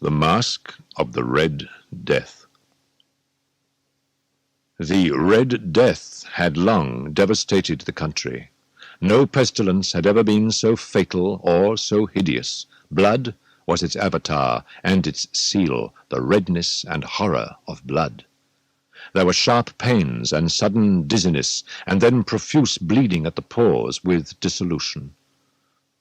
The Masque of the Red Death. The Red Death had long devastated the country. No pestilence had ever been so fatal or so hideous. Blood was its avatar, and its seal, the redness and horror of blood. There were sharp pains and sudden dizziness, and then profuse bleeding at the pores with dissolution.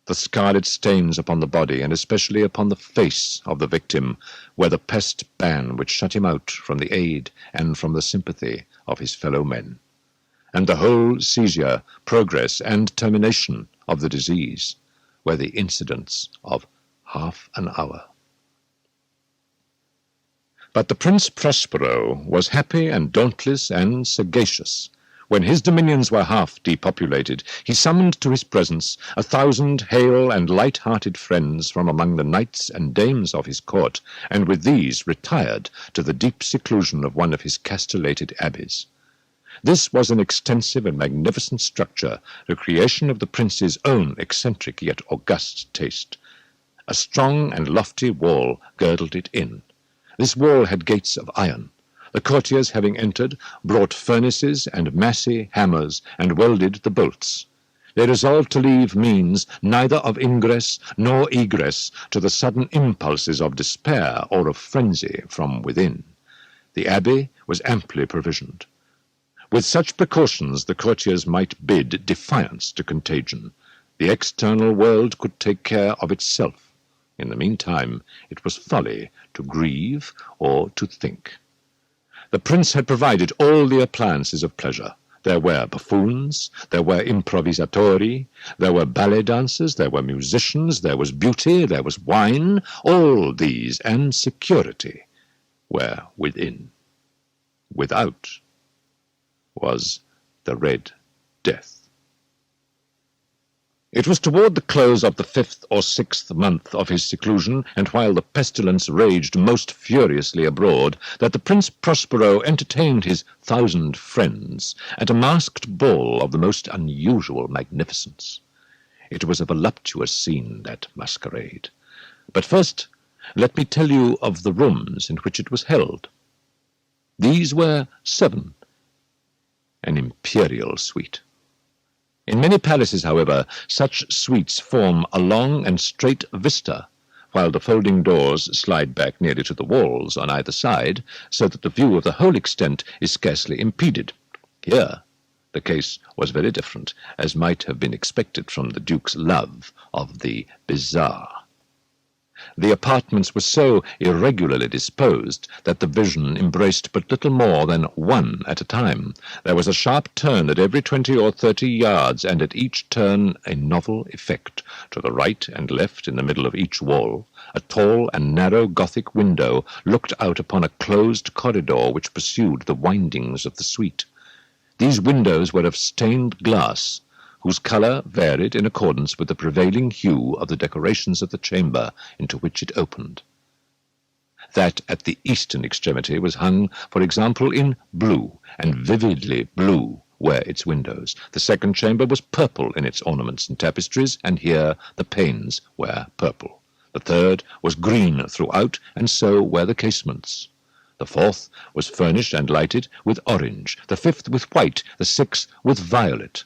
The scarlet stains upon the body, and especially upon the face of the victim, were the pest ban which shut him out from the aid and from the sympathy of his fellow men. And the whole seizure, progress, and termination of the disease were the incidents of half an hour. But the Prince Prospero was happy and dauntless and sagacious. When his dominions were half depopulated, he summoned to his presence 1,000 hale and light-hearted friends from among the knights and dames of his court, and with these retired to the deep seclusion of one of his castellated abbeys. This was an extensive and magnificent structure, the creation of the prince's own eccentric yet august taste. A strong and lofty wall girdled it in. This wall had gates of iron. The courtiers, having entered, brought furnaces and massy hammers, and welded the bolts. They resolved to leave means neither of ingress nor egress to the sudden impulses of despair or of frenzy from within. The abbey was amply provisioned. With such precautions the courtiers might bid defiance to contagion. The external world could take care of itself. In the meantime, it was folly to grieve or to think. The prince had provided all the appliances of pleasure. There were buffoons, there were improvisatori, there were ballet dancers, there were musicians, there was beauty, there was wine. All these and security were within. Without was the Red Death. It was toward the close of the 5th or 6th month of his seclusion, and while the pestilence raged most furiously abroad, that the Prince Prospero entertained his 1,000 friends at a masked ball of the most unusual magnificence. It was a voluptuous scene, that masquerade. But first, let me tell you of the rooms in which it was held. These were 7, an imperial suite. In many palaces, however, such suites form a long and straight vista, while the folding doors slide back nearly to the walls on either side, so that the view of the whole extent is scarcely impeded. Here the case was very different, as might have been expected from the Duke's love of the bizarre. The apartments were so irregularly disposed that the vision embraced but little more than one at a time. There was a sharp turn at every 20 or 30 yards, and at each turn a novel effect. To the right and left, in the middle of each wall, a tall and narrow Gothic window looked out upon a closed corridor which pursued the windings of the suite. These windows were of stained glass, whose color varied in accordance with the prevailing hue of the decorations of the chamber into which it opened. That at the eastern extremity was hung, for example, in blue, and vividly blue were its windows. The second chamber was purple in its ornaments and tapestries, and here the panes were purple. The third was green throughout, and so were the casements. The fourth was furnished and lighted with orange, the fifth with white, the sixth with violet.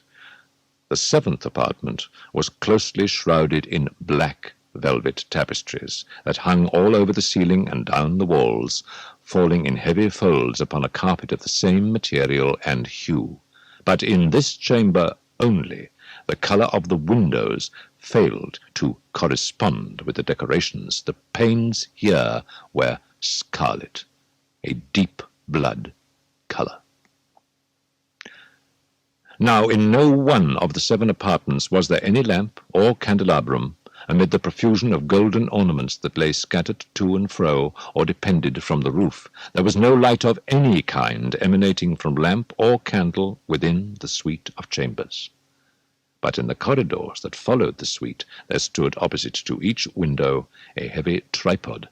The 7th apartment was closely shrouded in black velvet tapestries that hung all over the ceiling and down the walls, falling in heavy folds upon a carpet of the same material and hue. But in this chamber only the color of the windows failed to correspond with the decorations. The panes here were scarlet, a deep blood color. Now in no one of the 7 apartments was there any lamp or candelabrum, amid the profusion of golden ornaments that lay scattered to and fro, or depended from the roof. There was no light of any kind emanating from lamp or candle within the suite of chambers. But in the corridors that followed the suite there stood opposite to each window a heavy tripod,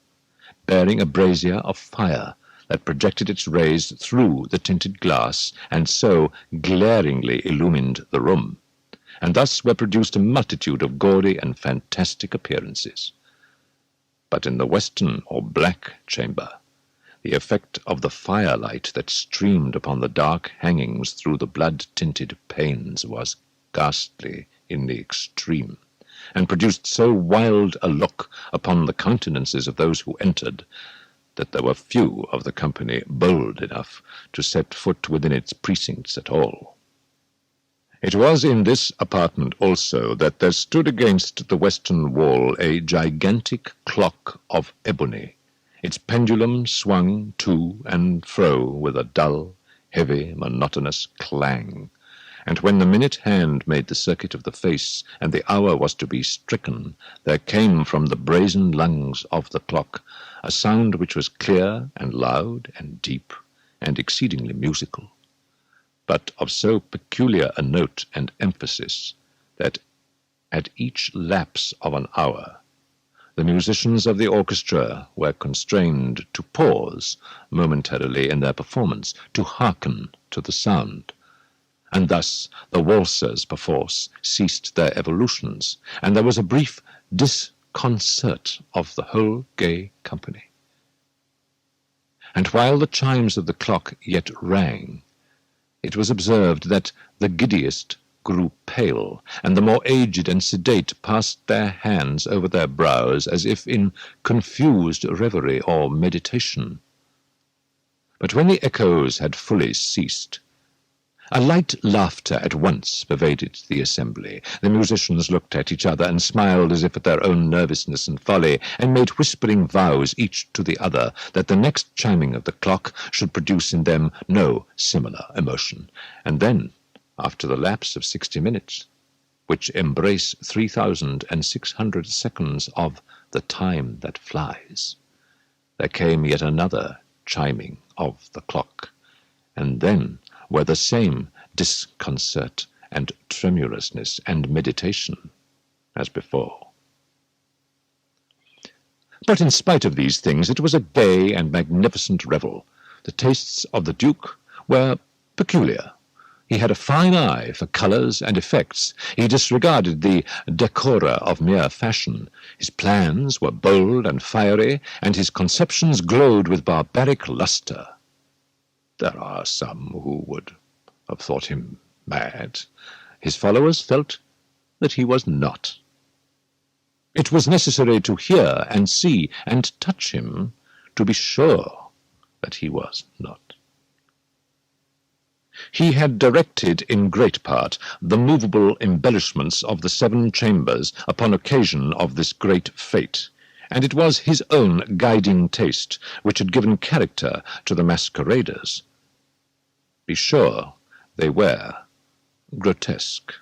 bearing a brazier of fire, that projected its rays through the tinted glass, and so glaringly illumined the room. And thus were produced a multitude of gaudy and fantastic appearances. But in the western or black chamber, the effect of the firelight that streamed upon the dark hangings through the blood-tinted panes was ghastly in the extreme, and produced so wild a look upon the countenances of those who entered, that there were few of the company bold enough to set foot within its precincts at all. It was in this apartment also that there stood against the western wall a gigantic clock of ebony. Its pendulum swung to and fro with a dull, heavy, monotonous clang, and when the minute hand made the circuit of the face, and the hour was to be stricken, there came from the brazen lungs of the clock a sound which was clear and loud and deep and exceedingly musical, but of so peculiar a note and emphasis that at each lapse of an hour the musicians of the orchestra were constrained to pause momentarily in their performance, to hearken to the sound, and thus the waltzers perforce ceased their evolutions, and there was a brief disconcert of the whole gay company. And while the chimes of the clock yet rang, it was observed that the giddiest grew pale, and the more aged and sedate passed their hands over their brows as if in confused reverie or meditation. But when the echoes had fully ceased, a light laughter at once pervaded the assembly. The musicians looked at each other and smiled as if at their own nervousness and folly, and made whispering vows each to the other that the next chiming of the clock should produce in them no similar emotion. And then, after the lapse of 60 minutes, which embrace 3,600 seconds of the time that flies, there came yet another chiming of the clock, and then were the same disconcert and tremulousness and meditation as before. But in spite of these things, it was a gay and magnificent revel. The tastes of the Duke were peculiar. He had a fine eye for colours and effects. He disregarded the decora of mere fashion. His plans were bold and fiery, and his conceptions glowed with barbaric lustre. There are some who would have thought him mad. His followers felt that he was not. It was necessary to hear and see and touch him to be sure that he was not. He had directed in great part the movable embellishments of the 7 chambers upon occasion of this great fete, and it was his own guiding taste which had given character to the masqueraders. Be sure they were grotesque.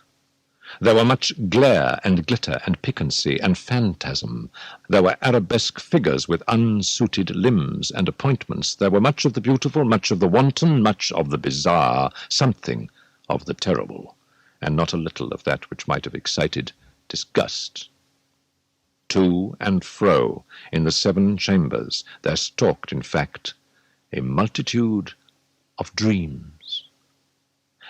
There were much glare and glitter and piquancy and phantasm. There were arabesque figures with unsuited limbs and appointments. There were much of the beautiful, much of the wanton, much of the bizarre, something of the terrible, and not a little of that which might have excited disgust. To and fro in the 7 chambers there stalked, in fact, a multitude of dreams.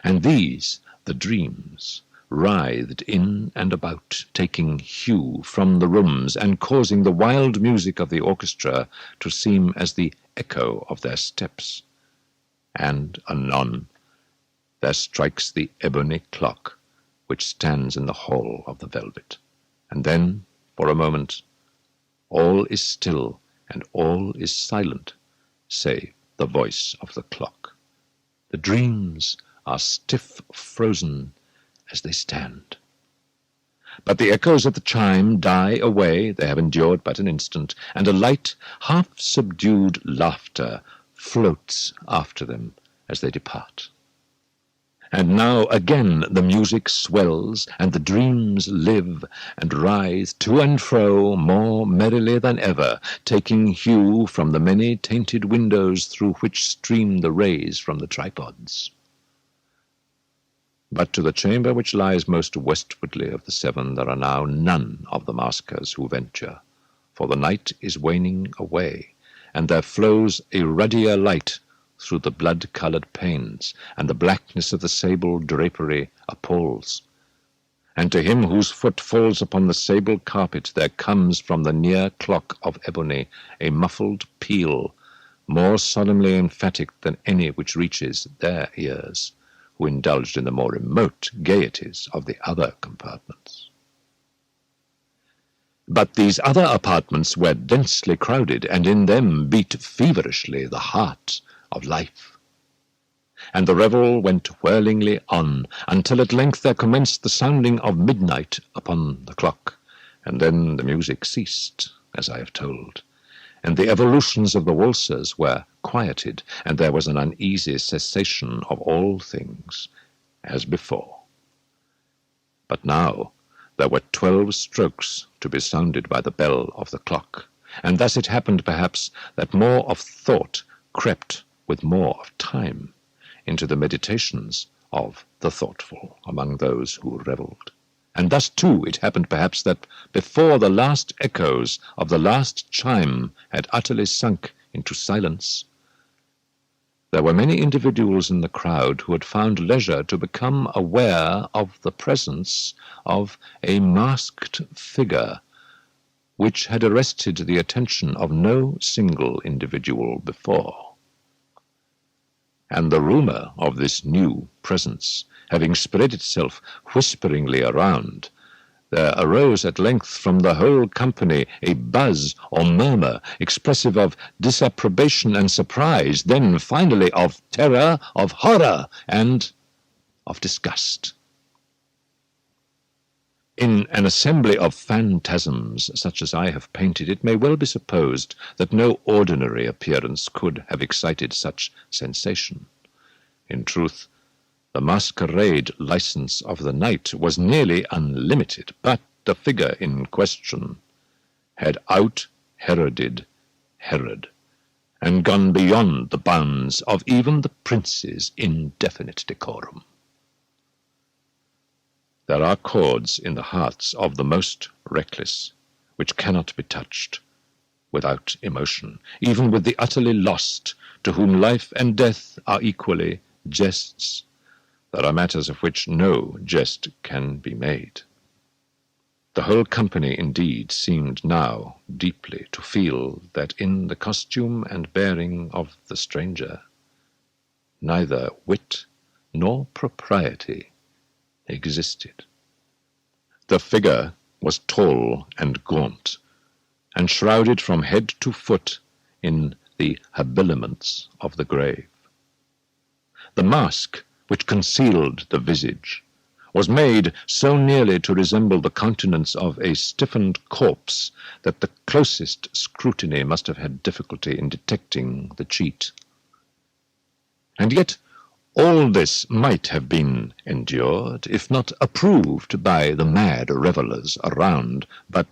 And these, the dreams, writhed in and about, taking hue from the rooms, and causing the wild music of the orchestra to seem as the echo of their steps. And anon there strikes the ebony clock which stands in the hall of the velvet, and then, for a moment, all is still and all is silent, save the voice of the clock. The dreams are stiff frozen as they stand. But the echoes of the chime die away, they have endured but an instant, and a light, half-subdued laughter floats after them as they depart. And now again the music swells, and the dreams live and writhe to and fro more merrily than ever, taking hue from the many tainted windows through which stream the rays from the tripods. But to the chamber which lies most westwardly of the 7 there are now none of the maskers who venture, for the night is waning away, and there flows a ruddier light through the blood-coloured panes, and the blackness of the sable drapery appalls. and to him whose foot falls upon the sable carpet there comes from the near clock of ebony a muffled peal, more solemnly emphatic than any which reaches their ears, who indulged in the more remote gaieties of the other compartments. But these other apartments were densely crowded, and in them beat feverishly the heart of life. And the revel went whirlingly on, until at length there commenced the sounding of midnight upon the clock, and then the music ceased, as I have told, and the evolutions of the waltzers were quieted, and there was an uneasy cessation of all things, as before. But now there were 12 strokes to be sounded by the bell of the clock, and thus it happened, perhaps, that more of thought crept with more of time into the meditations of the thoughtful among those who revelled. And thus, too, it happened, perhaps, that before the last echoes of the last chime had utterly sunk into silence, there were many individuals in the crowd who had found leisure to become aware of the presence of a masked figure, which had arrested the attention of no single individual before. And the rumour of this new presence having spread itself whisperingly around, there arose at length from the whole company a buzz or murmur expressive of disapprobation and surprise, then finally of terror, of horror, and of disgust. In an assembly of phantasms such as I have painted, it may well be supposed that no ordinary appearance could have excited such sensation. In truth, the masquerade license of the night was nearly unlimited, but the figure in question had out-Heroded Herod, and gone beyond the bounds of even the prince's indefinite decorum. There are chords in the hearts of the most reckless which cannot be touched without emotion, even with the utterly lost, to whom life and death are equally jests. There are matters of which no jest can be made. The whole company, indeed, seemed now deeply to feel that in the costume and bearing of the stranger neither wit nor propriety existed. The figure was tall and gaunt, and shrouded from head to foot in the habiliments of the grave. The mask which concealed the visage was made so nearly to resemble the countenance of a stiffened corpse that the closest scrutiny must have had difficulty in detecting the cheat. And yet all this might have been endured, if not approved, by the mad revellers around, but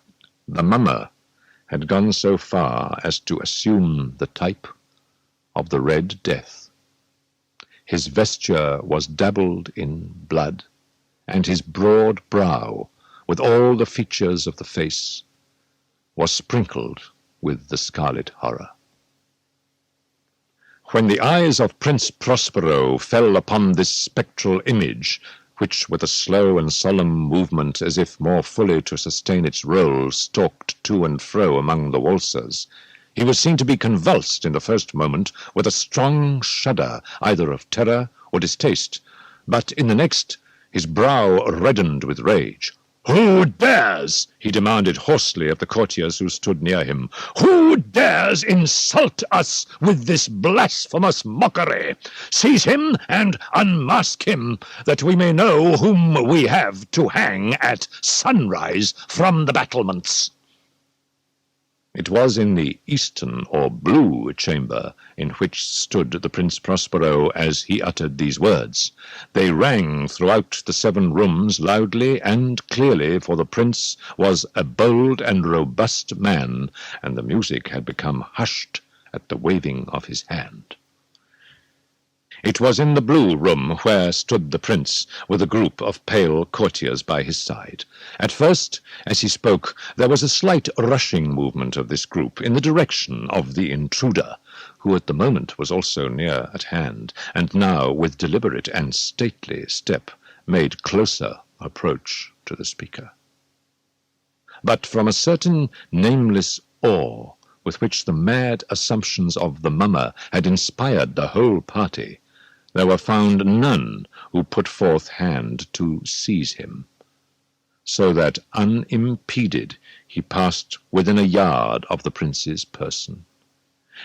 the mummer had gone so far as to assume the type of the Red Death. His vesture was dabbled in blood, and his broad brow, with all the features of the face, was sprinkled with the scarlet horror. When the eyes of Prince Prospero fell upon this spectral image, which with a slow and solemn movement, as if more fully to sustain its role, stalked to and fro among the waltzers, he was seen to be convulsed in the first moment with a strong shudder, either of terror or distaste, but in the next his brow reddened with rage. "Who dares," he demanded hoarsely of the courtiers who stood near him, "who dares insult us with this blasphemous mockery? Seize him and unmask him, that we may know whom we have to hang at sunrise from the battlements." It was in the eastern or blue chamber in which stood the Prince Prospero as he uttered these words. They rang throughout the 7 rooms loudly and clearly, for the prince was a bold and robust man, and the music had become hushed at the waving of his hand. It was in the blue room where stood the prince, with a group of pale courtiers by his side. At first, as he spoke, there was a slight rushing movement of this group in the direction of the intruder, who at the moment was also near at hand, and now, with deliberate and stately step, made closer approach. to the speaker. But from a certain nameless awe with which the mad assumptions of the mummer had inspired the whole party, there were found none who put forth hand to seize him, so that unimpeded he passed within a yard of the prince's person.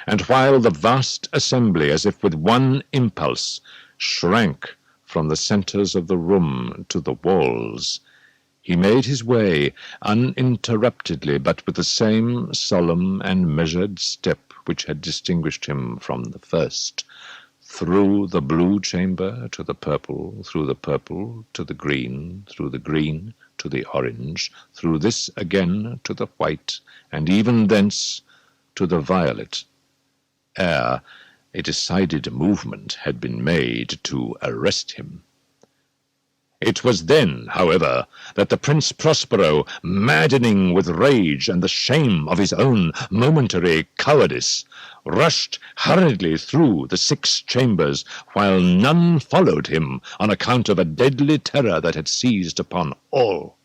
And while the vast assembly, as if with one impulse, shrank from the centres of the room to the walls, he made his way uninterruptedly, but with the same solemn and measured step which had distinguished him from the first, through the blue chamber to the purple, through the purple to the green, through the green to the orange, through this again to the white, and even thence to the violet, ere a decided movement had been made to arrest him. It was then, however, that the Prince Prospero, maddening with rage and the shame of his own momentary cowardice, rushed hurriedly through the 6 chambers, while none followed him on account of a deadly terror that had seized upon all.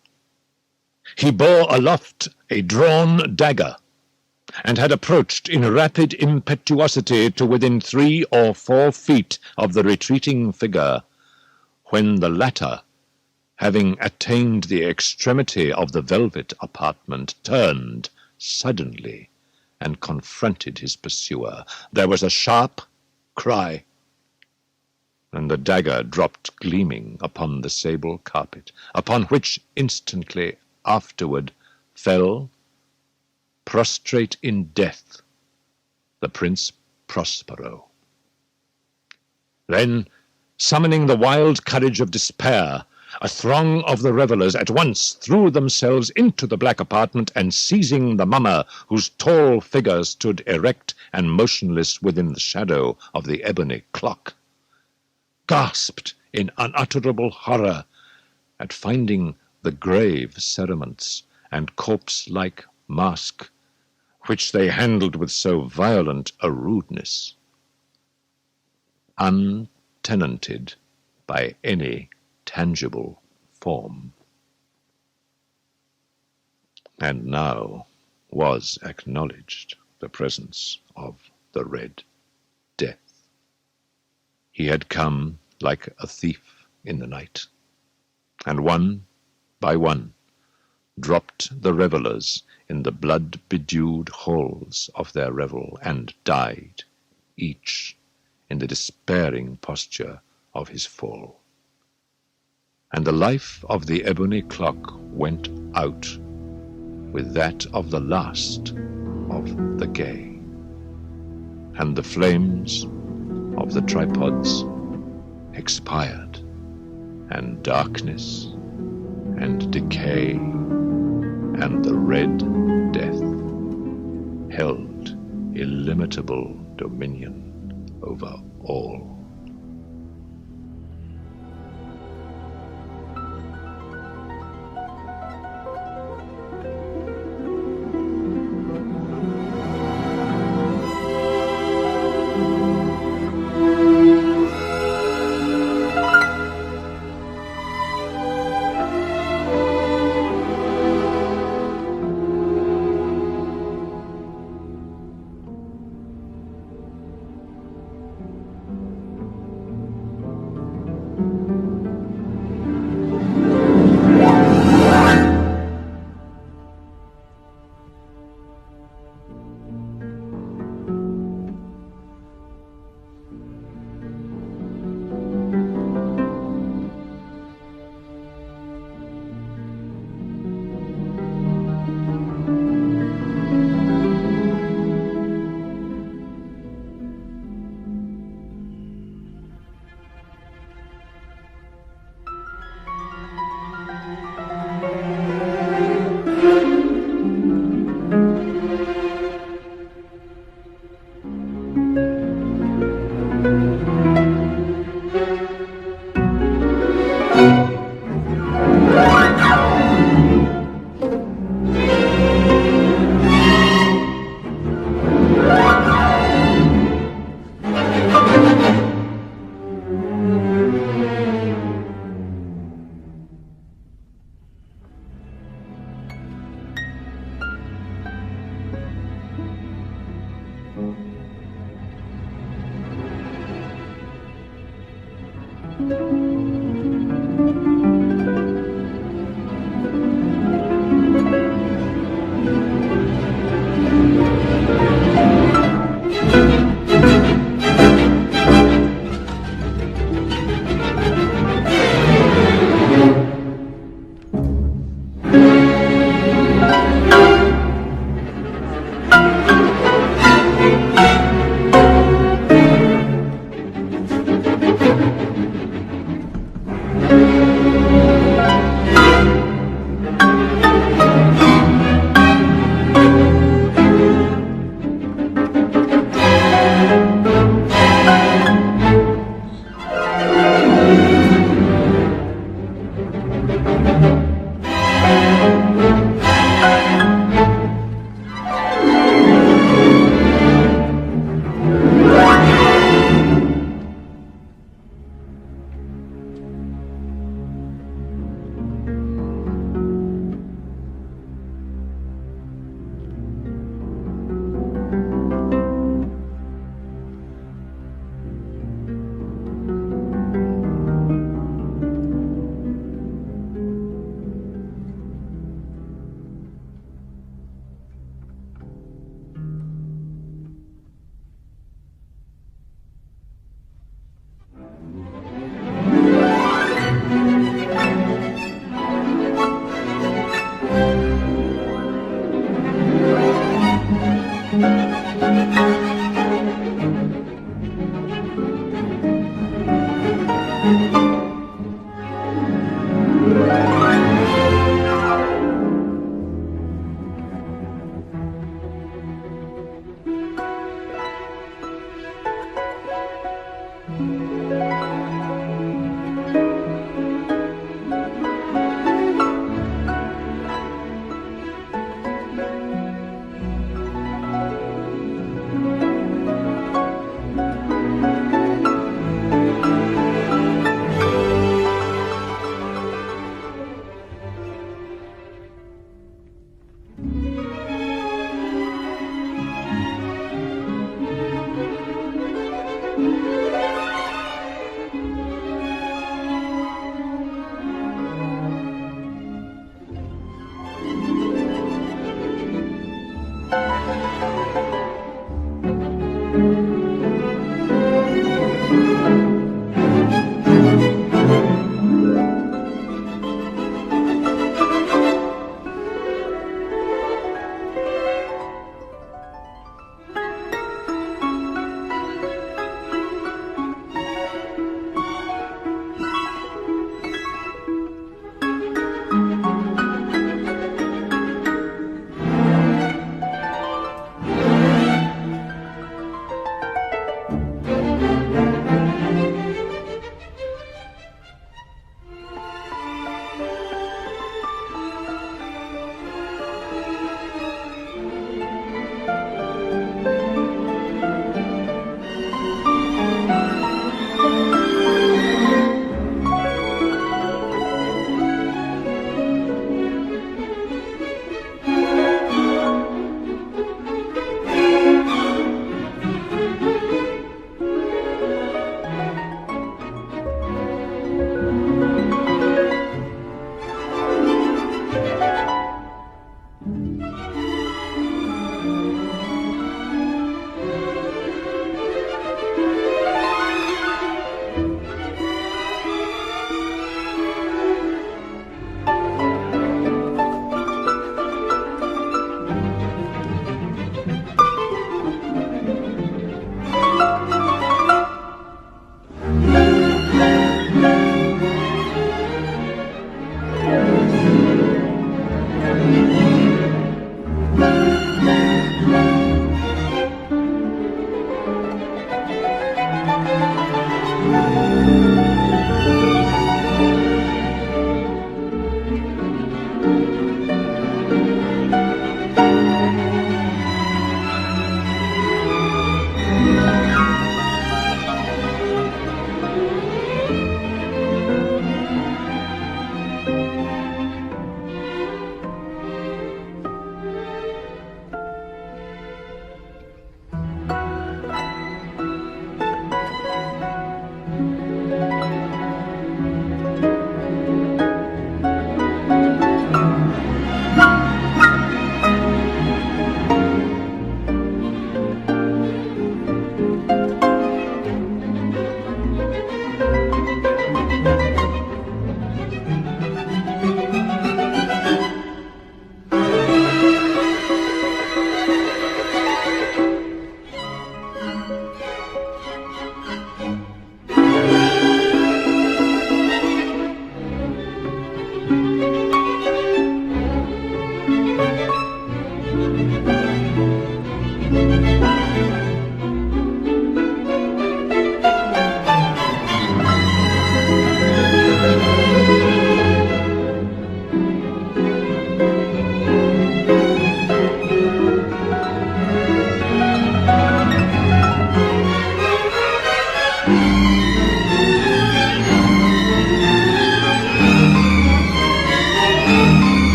He bore aloft a drawn dagger, and had approached in rapid impetuosity to within 3 or 4 feet of the retreating figure, when the latter, having attained the extremity of the velvet apartment, turned suddenly and confronted his pursuer. There was a sharp cry, and the dagger dropped gleaming upon the sable carpet, upon which instantly afterward fell, prostrate in death, the Prince Prospero. Then, summoning the wild courage of despair, a throng of the revellers at once threw themselves into the black apartment, and seizing the mummer, whose tall figure stood erect and motionless within the shadow of the ebony clock, gasped in unutterable horror at finding the grave cerements and corpse-like masque which they handled with so violent a rudeness, untenanted by any tangible form. And now was acknowledged the presence of the Red Death. He had come like a thief in the night, and one by one dropped the revellers in the blood-bedewed halls of their revel, and died, each in the despairing posture of his fall. And the life of the ebony clock went out with that of the last of the gay, and the flames of the tripods expired, and darkness and decay and the Red Death held illimitable dominion over all.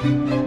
𝑑